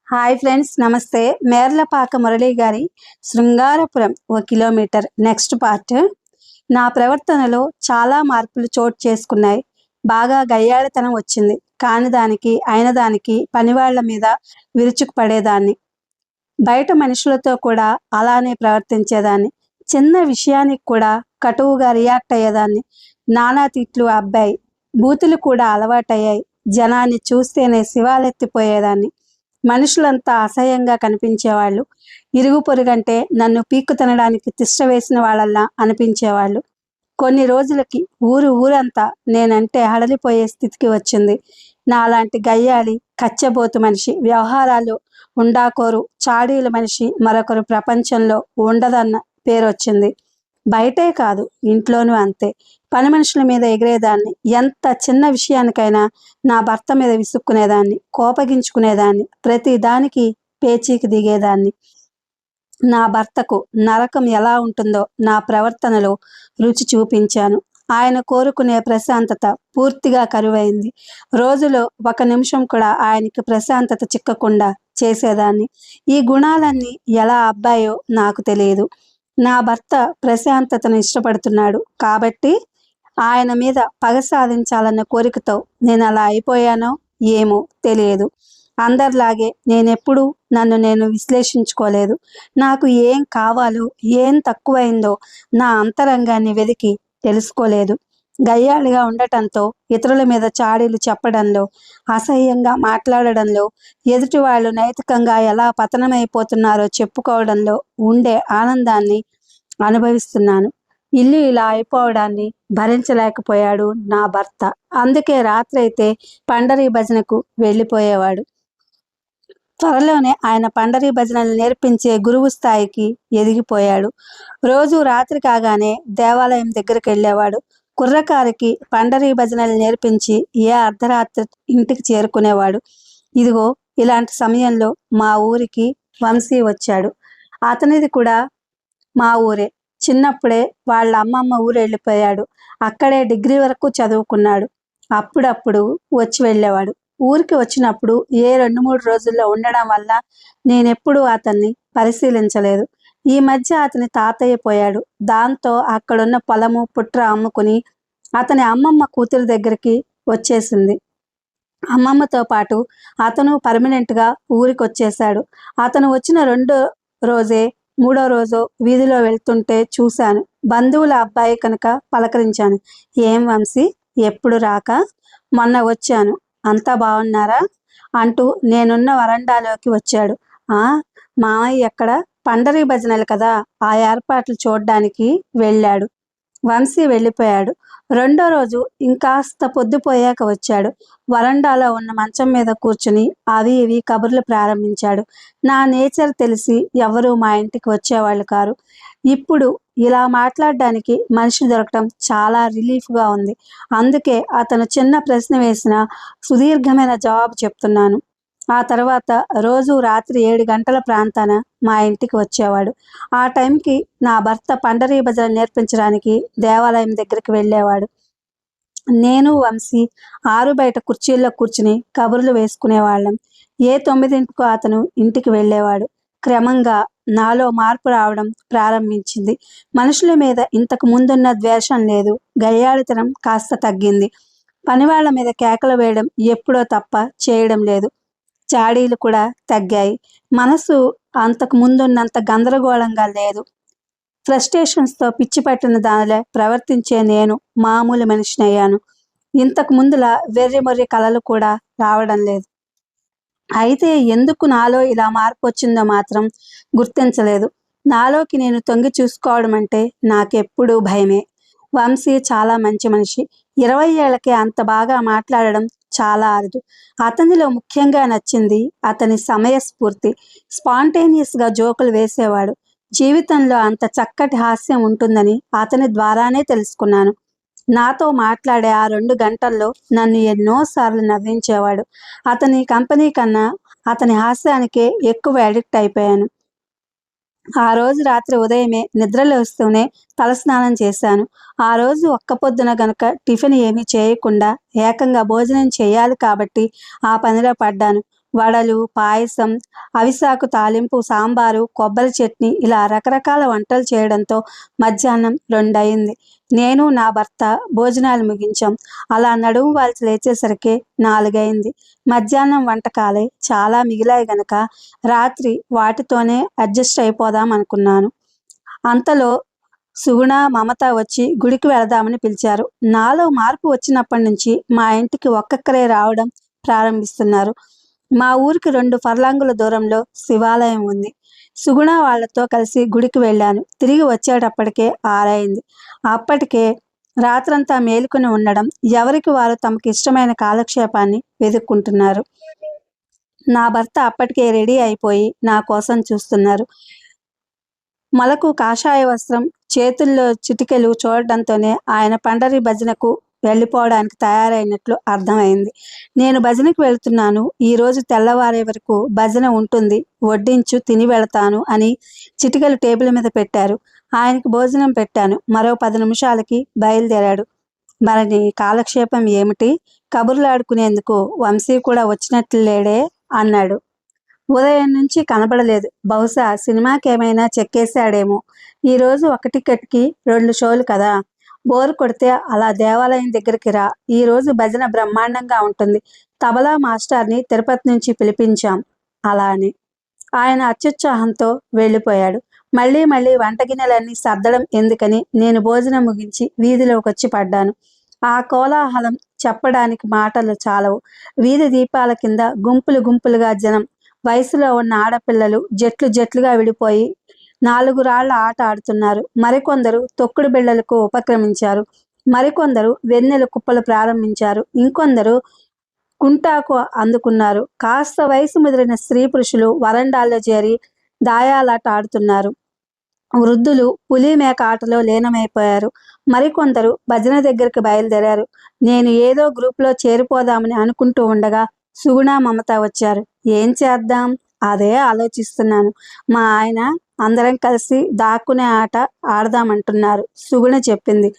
Hi friends, నమస్తే. మేర్లపాక మురళి గారి శృంగారపురం ఓ kilometre next part. నా ప్రవర్తనలో చాలా మార్పులు చోటు చేసుకున్నాయి. బాగా గయ్యాళితనం వచ్చింది. కాని దానికి అయిన దానికి పనివాళ్ల మీద విరుచుకుపడేదాన్ని. బయట మనుషులతో కూడా అలానే ప్రవర్తించేదాన్ని. చిన్న విషయానికి కూడా కటువుగా రియాక్ట్ అయ్యేదాన్ని. నానా తిట్లు అబ్బాయి, బూతులు కూడా అలవాటయ్యాయి. జనాన్ని చూస్తేనే శివాలెత్తిపోయేదాన్ని. మనుషులంతా అసహ్యంగా కనిపించేవాళ్ళు. ఇరుగు పొరుగంటే నన్ను పీక్కు తినడానికి తిష్ట వేసిన వాళ్ళల్లా అనిపించేవాళ్ళు. కొన్ని రోజులకి ఊరంతా నేనంటే హడలిపోయే స్థితికి వచ్చింది. నాలాంటి గయ్యాళి, కచ్చబోతు మనిషి, వ్యవహారాలు ఉండాకోరు, చాడీల మనిషి మరొకరు ప్రపంచంలో ఉండదన్న పేరొచ్చింది. బయటే కాదు, ఇంట్లోనూ అంతే. పని మనుషుల మీద ఎగిరేదాన్ని. ఎంత చిన్న విషయానికైనా నా భర్త మీద విసుక్కునేదాన్ని, కోపగించుకునేదాన్ని, ప్రతి దానికి పేచీకి దిగేదాన్ని. నా భర్తకు నరకం ఎలా ఉంటుందో నా ప్రవర్తనలో రుచి చూపించాను. ఆయన కోరుకునే ప్రశాంతత పూర్తిగా కరువైంది. రోజులో ఒక నిమిషం కూడా ఆయనకి ప్రశాంతత చిక్కకుండా చేసేదాన్ని. ఈ గుణాలన్నీ ఎలా అబ్బాయో నాకు తెలియదు. నా భర్త ప్రశాంతతను ఇష్టపడుతున్నాడు కాబట్టి ఆయన మీద పగ సాధించాలన్న కోరికతో నేను అలా అయిపోయానో ఏమో తెలియదు. అందరిలాగే నేనెప్పుడూ నన్ను నేను విశ్లేషించుకోలేదు. నాకు ఏం కావాలో, ఏం తక్కువైందో నా అంతరంగాన్ని వెతికి తెలుసుకోలేదు. గయ్యాళిగా ఉండటంతో ఇతరుల మీద చాడీలు చెప్పడంలో, అసహ్యంగా మాట్లాడడంలో, ఎదుటి వాళ్ళు నైతికంగా ఎలా పతనమైపోతున్నారో చెప్పుకోవడంలో ఉండే ఆనందాన్ని అనుభవిస్తున్నాను. ఇల్లు ఇలా అయిపోవడాన్ని భరించలేకపోయాడు నా భర్త. అందుకే రాత్రైతే పండరీ భజనకు వెళ్ళిపోయేవాడు. త్వరలోనే ఆయన పండరీ భజనలు నేర్పించే గురువు స్థాయికి ఎదిగిపోయాడు. రోజు రాత్రి కాగానే దేవాలయం దగ్గరికి వెళ్ళేవాడు. కుర్రకారికి పండరీ భజనలు నేర్పించి ఏ అర్ధరాత్రి ఇంటికి చేరుకునేవాడు. ఇదిగో ఇలాంటి సమయంలో మా ఊరికి వంశీ వచ్చాడు. అతనిది కూడా మా ఊరే. చిన్నప్పుడే వాళ్ళ అమ్మమ్మ ఊరు వెళ్ళిపోయాడు. అక్కడే డిగ్రీ వరకు చదువుకున్నాడు. అప్పుడప్పుడు వచ్చి వెళ్ళేవాడు. ఊరికి వచ్చినప్పుడు ఏ 2-3 రోజుల్లో ఉండడం వల్ల నేనెప్పుడూ అతన్ని పరిశీలించలేదు. ఈ మధ్య అతని తాతయ్య పోయాడు. దాంతో అక్కడున్న పొలము పుట్ర అమ్ముకుని అతని అమ్మమ్మ కూతురి దగ్గరికి వచ్చేసింది. అమ్మమ్మతో పాటు అతను పర్మనెంట్గా ఊరికి వచ్చేశాడు. అతను వచ్చిన 2 రోజే 3వ రోజు వీధిలో వెళ్తుంటే చూశాను. బంధువుల అబ్బాయి కనుక పలకరించాను. ఏం వంశీ, ఎప్పుడు రాక? మొన్న వచ్చాను, అంతా బాగున్నారా అంటూ నేనున్న వరండాలోకి వచ్చాడు. ఆ మామయ్య ఎక్కడ? పండరీ భజనలు కదా, ఆ ఏర్పాట్లు చూడ్డానికి వెళ్ళాడు. వంశీ వెళ్ళిపోయాడు. 2వ రోజు ఇంకాస్త పొద్దుపోయాక వచ్చాడు. వరండాలో ఉన్న మంచం మీద కూర్చుని అవి ఇవి కబుర్లు ప్రారంభించాడు. నా నేచర్ తెలిసి ఎవరూ మా ఇంటికి వచ్చేవాళ్ళు కారు. ఇప్పుడు ఇలా మాట్లాడడానికి మనిషి దొరకటం చాలా రిలీఫ్గా ఉంది. అందుకే అతను చిన్న ప్రశ్న వేసిన సుదీర్ఘమైన జవాబు చెప్తున్నాను. ఆ తర్వాత రోజు రాత్రి 7 గంటల ప్రాంతాన మా ఇంటికి వచ్చేవాడు. ఆ టైంకి నా భర్త పండరీ భజన నేర్పించడానికి దేవాలయం దగ్గరికి వెళ్ళేవాడు. నేను వంశీ ఆరు బయట కుర్చీల్లో కూర్చుని కబుర్లు వేసుకునేవాళ్ళం. ఏ 9ంటికో అతను ఇంటికి వెళ్ళేవాడు. క్రమంగా నాలో మార్పు రావడం ప్రారంభించింది. మనుషుల మీద ఇంతకు ముందున్న ద్వేషం లేదు. గయ్యాళితనం కాస్త తగ్గింది. పనివాళ్ల మీద కేకలు వేయడం ఎప్పుడో తప్ప చేయడం లేదు. చాడీలు కూడా తగ్గాయి. మనసు అంతకు ముందున్నంత గందరగోళంగా లేదు. ఫ్రస్ట్రేషన్స్తో పిచ్చి పట్టిన దానిలో ప్రవర్తించే నేను మామూలు మనిషినయ్యాను. ఇంతకు ముందులా వెర్రిమొర్రి కలలు కూడా రావడం లేదు. అయితే ఎందుకు నాలో ఇలా మార్పు వచ్చిందో మాత్రం గుర్తించలేదు. నాలోకి నేను తొంగి చూసుకోవడం అంటే నాకెప్పుడూ భయమే. వంశీ చాలా మంచి మనిషి. 20 ఏళ్లకే అంత బాగా మాట్లాడడం చాలా అరుదు. అతనిలో ముఖ్యంగా నచ్చింది అతని సమయస్ఫూర్తి. స్పాంటేనియస్గా జోకులు వేసేవాడు. జీవితంలో అంత చక్కటి హాస్యం ఉంటుందని అతని ద్వారానే తెలుసుకున్నాను. నాతో మాట్లాడే ఆ 2 గంటల్లో నన్ను ఎన్నోసార్లు నవ్వించేవాడు. అతని కంపెనీ కన్నా అతని హాస్యానికే ఎక్కువ అడిక్ట్ అయిపోయాను. ఆ రోజు రాత్రి ఉదయమే నిద్రలేస్తూనే తలస్నానం చేశాను. ఆ రోజు ఒక్క పొద్దున గనక టిఫిన్ ఏమీ చేయకుండా ఏకంగా భోజనం చేయాలి కాబట్టి ఆ పనిలో పడ్డాను. వడలు, పాయసం, అవిసాకు తాలింపు, సాంబారు, కొబ్బరి చట్నీ ఇలా రకరకాల వంటలు చేయడంతో మధ్యాహ్నం 2 అయింది. నేను నా భర్త భోజనాలు ముగించాం. అలా నడుము వాల్చి లేచేసరికి 4 అయింది. మధ్యాహ్నం వంటకాలే చాలా మిగిలాయి గనక రాత్రి వాటితోనే అడ్జస్ట్ అయిపోదాం అనుకున్నాను. అంతలో సుగుణ, మమత వచ్చి గుడికి వెళదామని పిలిచారు. నాలో మార్పు వచ్చినప్పటి నుంచి మా ఇంటికి ఒక్కొక్కరే రావడం ప్రారంభిస్తున్నారు. మా ఊరికి 2 ఫర్లాంగుల దూరంలో శివాలయం ఉంది. సుగుణ వాళ్లతో కలిసి గుడికి వెళ్ళాను. తిరిగి వచ్చేటప్పటికే 6 అయింది. అప్పటికే రాత్రంతా మేలుకొని ఉండడం, ఎవరికి వారు తమకు ఇష్టమైన కాలక్షేపాన్ని వెతుక్కుంటున్నారు. నా భర్త అప్పటికే రెడీ అయిపోయి నా కోసం చూస్తున్నారు. మొలకు కాషాయ వస్త్రం, చేతుల్లో చిటికెలు చూడడంతోనే ఆయన పండరి భజనకు వెళ్ళిపోవడానికి తయారైనట్లు అర్థమైంది. నేను భజనకు వెళ్తున్నాను, ఈరోజు తెల్లవారే వరకు భజన ఉంటుంది, వడ్డించు, తిని వెళతాను అని చిటికెలు టేబుల్ మీద పెట్టారు. ఆయనకి భోజనం పెట్టాను. మరో 10 నిమిషాలకి బయలుదేరాడు. మరి కాలక్షేపం ఏమిటి? కబుర్లాడుకునేందుకు వంశీ కూడా వచ్చినట్లు లేడే అన్నాడు. ఉదయం నుంచి కనబడలేదు. బహుశా సినిమాకేమైనా చెక్కేశాడేమో. ఈరోజు ఒక టికెట్కి 2 షోలు కదా. బోరు కొడితే అలా దేవాలయం దగ్గరికి రా. ఈరోజు భజన బ్రహ్మాండంగా ఉంటుంది. తబలా మాస్టర్ని తిరుపతి నుంచి పిలిపించాం. అలా అని ఆయన అత్యుత్సాహంతో వెళ్ళిపోయాడు. మళ్ళీ మళ్ళీ వంటగిన్నెలన్నీ సర్దడం ఎందుకని నేను భోజనం ముగించి వీధిలోకి వచ్చి పడ్డాను. ఆ కోలాహలం చెప్పడానికి మాటలు చాలవు. వీధి దీపాల కింద గుంపులు గుంపులుగా జనం. వయసులో ఉన్న ఆడపిల్లలు జట్లు జట్లుగా విడిపోయి 4 రాళ్ల ఆట ఆడుతున్నారు. మరికొందరు తొక్కుడు బిళ్ళలకు ఉపక్రమించారు. మరికొందరు వెన్నెల కుప్పలు ప్రారంభించారు. ఇంకొందరు కుంటాకు అందుకున్నారు. కాస్త వయసు ముదిరిన స్త్రీ పురుషులు వరండాల్లో చేరి దాయాలాట ఆడుతున్నారు. వృద్ధులు పులి మేక ఆటలో లీనమైపోయారు. మరికొందరు భజన దగ్గరికి బయలుదేరారు. నేను ఏదో గ్రూప్లో చేరిపోదామని అనుకుంటూ ఉండగా సుగుణ, మమత వచ్చారు. ఏం చేద్దాం? అదే ఆలోచిస్తున్నాను. మా ఆయన అందరం కలిసి దాక్కునే ఆట ఆడదామంటున్నారు. సుగుణ చెప్పింది.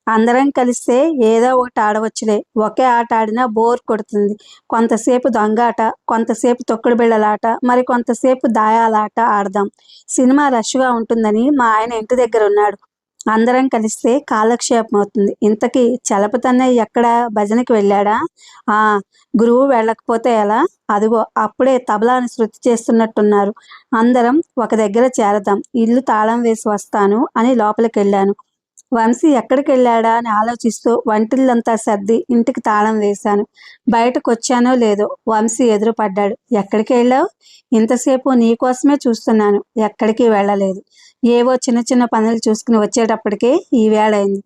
అందరం కలిస్తే ఏదో ఒకటి ఆడవచ్చులే. ఒకే ఆట ఆడినా బోర్ కొడుతుంది. కొంతసేపు దొంగాట, కొంతసేపు తొక్కుడు బిళ్ళలాట, మరి కొంతసేపు దాయాలాట ఆడదాం. సినిమా రష్గా ఉంటుందని మా ఆయన ఇంటి దగ్గర ఉన్నాడు. అందరం కలిస్తే కాలక్షేపం అవుతుంది. ఇంతకీ చలపతన్నయ్య ఎక్కడ? భజనకి వెళ్ళాడా? ఆ, గురువు వెళ్ళకపోతే ఎలా? అదిగో అప్పుడే తబలాని శృతి చేస్తున్నట్టున్నారు. అందరం ఒక దగ్గర చేరదాం. ఇల్లు తాళం వేసి వస్తాను అని లోపలికి వెళ్ళాను. వంశీ ఎక్కడికి వెళ్ళాడా అని ఆలోచిస్తూ వంటిల్లంతా సర్ది ఇంటికి తాళం వేశాను. బయటకు వచ్చానో లేదో వంశీ ఎదురుపడ్డాడు. ఎక్కడికి వెళ్ళావు? ఇంతసేపు నీకోసమే చూస్తున్నాను. ఎక్కడికి వెళ్ళలేదు. ఏవో చిన్న చిన్న పనులు చూసుకుని వచ్చేటప్పటికే ఈ వేళైంది.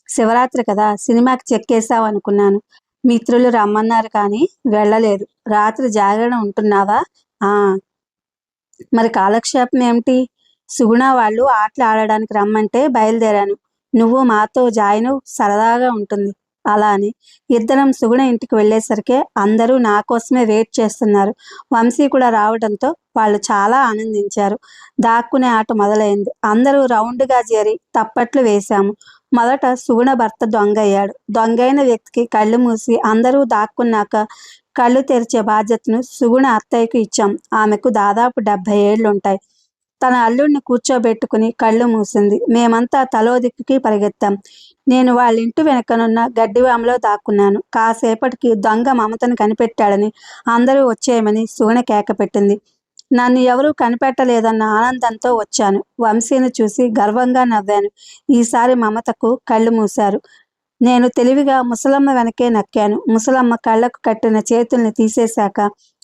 శివరాత్రి కదా, సినిమాకి చెక్కేసావు అనుకున్నాను. మిత్రులు రమ్మన్నారు కానీ వెళ్ళలేదు. రాత్రి జాగరణ ఉంటున్నావా? ఆ. మరి కాలక్షేపం ఏమిటి? సుగుణ వాళ్ళు ఆటలు ఆడడానికి రమ్మంటే బయలుదేరాను. నువ్వు మాతో జాయిన్ సరదాగా ఉంటుంది. అలా అని ఇద్దరం సుగుణ ఇంటికి వెళ్ళేసరికి అందరూ నా కోసమే వెయిట్ చేస్తున్నారు. వంశీ కూడా రావడంతో వాళ్ళు చాలా ఆనందించారు. దాక్కునే ఆట మొదలైంది. అందరూ రౌండ్గా చేరి తప్పట్లు వేశాము. మొదట సుగుణ భర్త దొంగయ్యాడు. దొంగైన వ్యక్తికి కళ్ళు మూసి అందరూ దాక్కున్నాక కళ్ళు తెరిచే బాధ్యతను సుగుణ అత్తయ్యకు ఇచ్చాం. ఆమెకు దాదాపు 70 ఏళ్లుంటాయి. తన అల్లుడిని కూర్చోబెట్టుకుని కళ్ళు మూసింది. మేమంతా తలో దిక్కుకి పరిగెత్తాం. నేను వాళ్ళ ఇంటి వెనకనున్న గడ్డివామలో దాక్కున్నాను. కాసేపటికి దొంగ మమతను కనిపెట్టాడని అందరూ వచ్చేయమని సుగుణ కేక పెట్టింది. నన్ను ఎవరూ కనిపెట్టలేదన్న ఆనందంతో వచ్చాను. వంశీని చూసి గర్వంగా నవ్వాను. ఈసారి మమతకు కళ్ళు మూశారు. నేను తెలివిగా ముసలమ్మ వెనకే నక్కాను. ముసలమ్మ కళ్ళకు కట్టిన చేతుల్ని తీసేశాక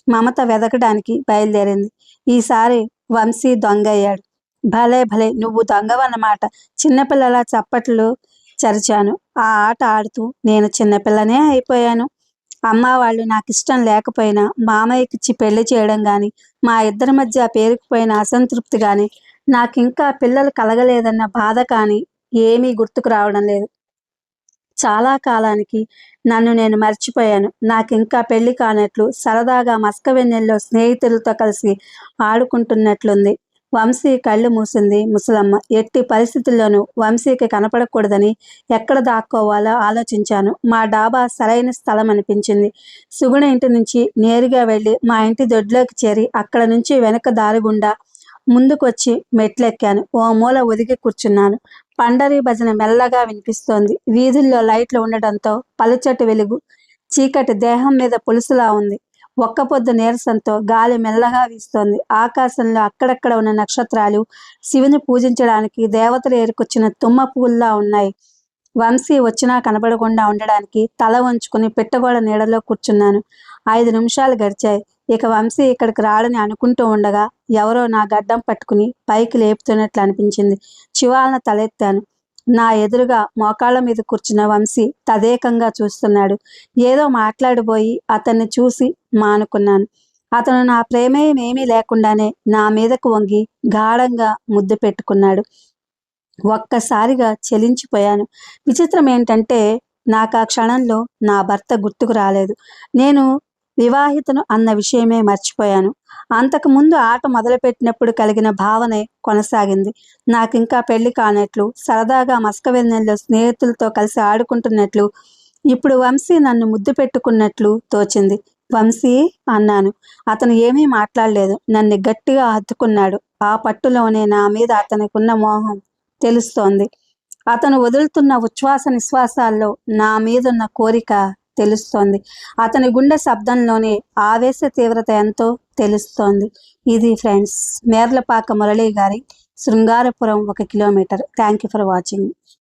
మమత వెదకడానికి బయలుదేరింది. ఈసారి వంశీ దొంగయ్యాడు. భలే భలే, నువ్వు దొంగవన్నమాట. చిన్నపిల్లల చప్పట్లు చరిచాను. ఆ ఆట ఆడుతూ నేను చిన్నపిల్లనే అయిపోయాను. అమ్మ వాళ్ళు నాకు ఇష్టం లేకపోయినా మామయ్యకిచ్చి పెళ్లి చేయడం కానీ, మా ఇద్దరి మధ్య పేరుకుపోయిన అసంతృప్తి కానీ, నాకింకా పిల్లలు కలగలేదన్న బాధ కానీ ఏమీ గుర్తుకు రావడం లేదు. చాలా కాలానికి నన్ను నేను మర్చిపోయాను. నాకింకా పెళ్లి కానట్లు, సరదాగా మస్క వెన్నెల్లో స్నేహితులతో కలిసి ఆడుకుంటున్నట్లుంది. వంశీ కళ్ళు మూసింది ముసలమ్మ. ఎట్టి పరిస్థితుల్లోనూ వంశీకి కనపడకూడదని ఎక్కడ దాక్కోవాలో ఆలోచించాను. మా డాబా సరైన స్థలం అనిపించింది. సుగుణ ఇంటి నుంచి నేరుగా వెళ్ళి మా ఇంటి దొడ్లోకి చేరి అక్కడ నుంచి వెనక దారి గుండా ముందుకొచ్చి మెట్లెక్కాను. ఓ మూల ఒదిగి కూర్చున్నాను. పండరీ భజన మెల్లగా వినిపిస్తోంది. వీధుల్లో లైట్లు ఉండడంతో పలుచటి వెలుగు చీకటి దేహం మీద పులుసులా ఉంది. ఒక్కపొద్దు నీరసంతో గాలి మెల్లగా వీస్తోంది. ఆకాశంలో అక్కడక్కడ ఉన్న నక్షత్రాలు శివుని పూజించడానికి దేవతలు ఏరుకొచ్చిన తుమ్మ పువ్వుల్లా ఉన్నాయి. వంశీ వచ్చినా కనబడకుండా ఉండడానికి తల వంచుకుని పిట్టగోడ నీడలో కూర్చున్నాను. 5 నిమిషాలు గడిచాయి. ఇక వంశీ ఇక్కడికి రాడని అనుకుంటూ ఉండగా ఎవరో నా గడ్డం పట్టుకుని పైకి లేపుతున్నట్లు అనిపించింది. చివాలన తలెత్తాను. నా ఎదురుగా మోకాళ్ళ మీద కూర్చున్న వంశీ తదేకంగా చూస్తున్నాడు. ఏదో మాట్లాడిపోయి అతన్ని చూసి మానుకున్నాను. అతను నా ప్రేమేయం ఏమీ లేకుండానే నా మీదకు వంగి గాఢంగా ముద్దు పెట్టుకున్నాడు. ఒక్కసారిగా చలించిపోయాను. విచిత్రం ఏంటంటే నాకు ఆ క్షణంలో నా భర్త గుర్తుకు రాలేదు. నేను వివాహితను అన్న విషయమే మర్చిపోయాను. అంతకుముందు ఆట మొదలుపెట్టినప్పుడు కలిగిన భావనే కొనసాగింది. నాకింకా పెళ్లి కానట్లు, సరదాగా మస్కవెన్నెల్లో స్నేహితులతో కలిసి ఆడుకుంటున్నట్లు, ఇప్పుడు వంశీ నన్ను ముద్దు పెట్టుకున్నట్లు తోచింది. వంశీ అన్నాను. అతను ఏమీ మాట్లాడలేదు. నన్ను గట్టిగా హత్తుకున్నాడు. ఆ పట్టులోనే నా మీద అతనికున్న మోహం తెలుస్తోంది. అతను వదులుతున్న ఉచ్ఛ్వాస నిశ్వాసాల్లో నా మీదున్న కోరిక తెలుస్తోంది. అతని గుండె శబ్దంలోనే ఆవేశ తీవ్రత ఎంతో తెలుస్తోంది. ఇది ఫ్రెండ్స్, మేర్లపాక మురళి గారి Srungarapuram 1 kilometre. Thank you for watching.